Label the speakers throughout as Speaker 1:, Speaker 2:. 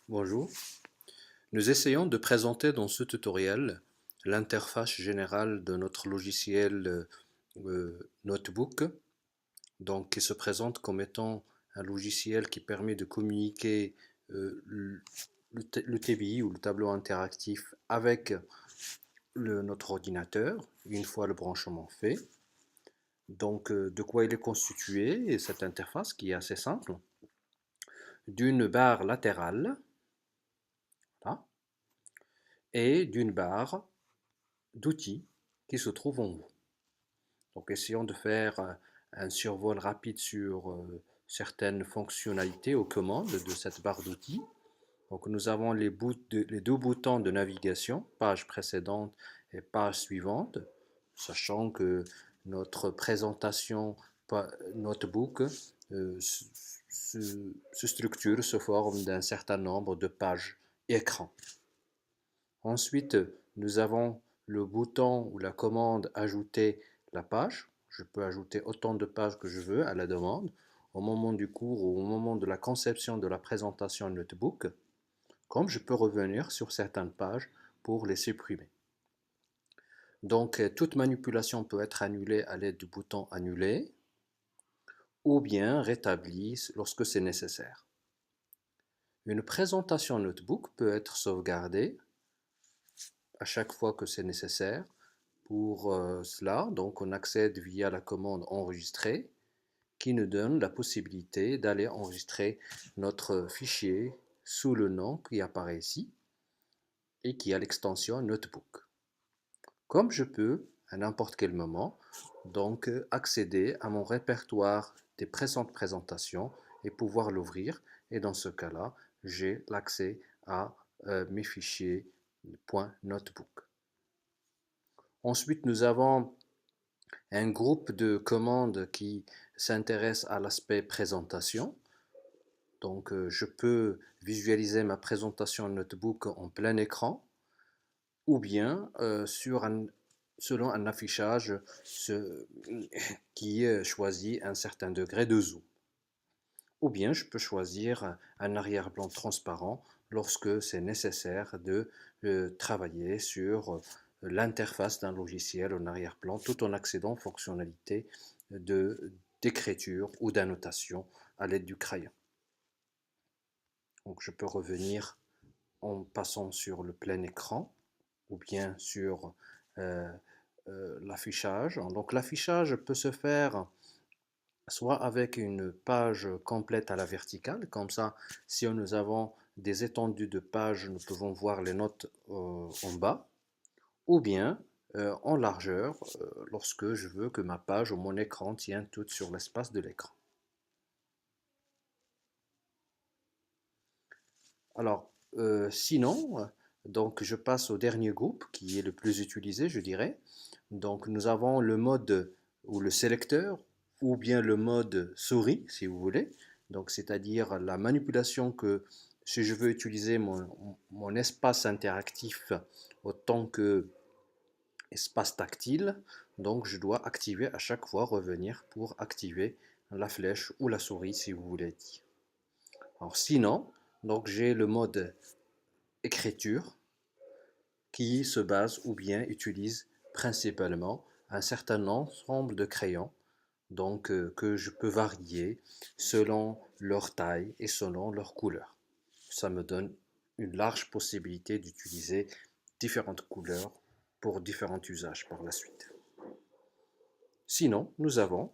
Speaker 1: Bonjour, nous essayons de présenter dans ce tutoriel l'interface générale de notre logiciel Notebook, donc qui se présente comme étant un logiciel qui permet de communiquer le TBI ou le tableau interactif avec notre ordinateur une fois le branchement fait. Donc de quoi il est constitué, cette interface qui est assez simple, d'une barre latérale là, et d'une barre d'outils qui se trouve en haut. Donc essayons de faire un survol rapide sur certaines fonctionnalités aux commandes de cette barre d'outils. Donc nous avons les deux boutons de navigation, page précédente et page suivante, sachant que notre présentation notebook se structure, se forme d'un certain nombre de pages écran. Ensuite, nous avons le bouton ou la commande ajouter la page. Je peux ajouter autant de pages que je veux à la demande au moment du cours ou au moment de la conception de la présentation notebook, comme je peux revenir sur certaines pages pour les supprimer. Donc, toute manipulation peut être annulée à l'aide du bouton annuler ou bien rétablie lorsque c'est nécessaire. Une présentation notebook peut être sauvegardée à chaque fois que c'est nécessaire. Pour cela, donc on accède via la commande enregistrer qui nous donne la possibilité d'aller enregistrer notre fichier sous le nom qui apparaît ici et qui a l'extension notebook. Comme je peux à n'importe quel moment donc accéder à mon répertoire des précédentes présentations et pouvoir l'ouvrir, et dans ce cas-là j'ai l'accès à mes fichiers .notebook. Ensuite, nous avons un groupe de commandes qui s'intéresse à l'aspect présentation. Donc, je peux visualiser ma présentation notebook en plein écran ou bien selon un affichage qui choisit un certain degré de zoom. Ou bien je peux choisir un arrière-plan transparent lorsque c'est nécessaire de travailler sur l'interface d'un logiciel en arrière-plan tout en accédant aux fonctionnalités d'écriture ou d'annotation à l'aide du crayon. Donc je peux revenir en passant sur le plein écran ou bien sur l'affichage. Donc l'affichage peut se faire soit avec une page complète à la verticale, comme ça, si nous avons des étendues de pages, nous pouvons voir les notes en bas, ou bien en largeur, lorsque je veux que ma page ou mon écran tienne toute sur l'espace de l'écran. Alors, sinon, donc je passe au dernier groupe qui est le plus utilisé, je dirais. Donc nous avons le mode ou le sélecteur ou bien le mode souris, si vous voulez. Donc c'est-à-dire la manipulation que si je veux utiliser mon espace interactif autant que espace tactile, donc je dois activer à chaque fois, revenir pour activer la flèche ou la souris, si vous voulez dire. Alors sinon, donc j'ai le mode écriture qui se base ou bien utilise principalement un certain ensemble de crayons donc que je peux varier selon leur taille et selon leur couleur. Ça me donne une large possibilité d'utiliser différentes couleurs pour différents usages par la suite. Sinon, nous avons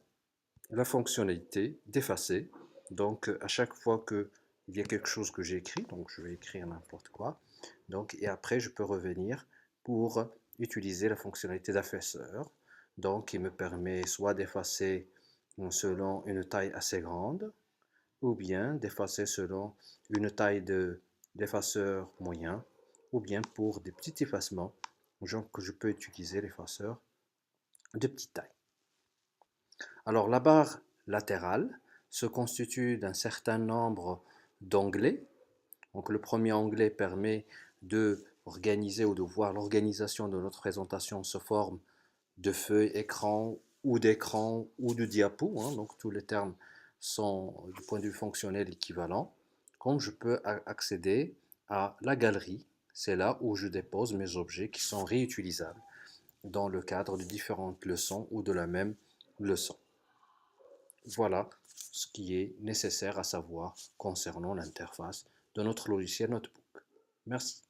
Speaker 1: la fonctionnalité d'effacer. Donc à chaque fois qu'il y a quelque chose que j'ai écrit, donc je vais écrire n'importe quoi, donc, et après je peux revenir pour utiliser la fonctionnalité d'effaceur, donc qui me permet soit d'effacer selon une taille assez grande, ou bien d'effacer selon une taille d'effaceur moyen, ou bien pour des petits effacements, genre que je peux utiliser l'effaceur de petite taille. Alors la barre latérale se constitue d'un certain nombre d'onglets. Donc le premier onglet permet de organiser ou de voir l'organisation de notre présentation sous forme de feuilles écran ou d'écran ou de diapo. Donc tous les termes sont du point de vue fonctionnel équivalents. Comme je peux accéder à la galerie. C'est là où je dépose mes objets qui sont réutilisables dans le cadre de différentes leçons ou de la même leçon. Voilà ce qui est nécessaire à savoir concernant l'interface de notre logiciel Notebook. Merci.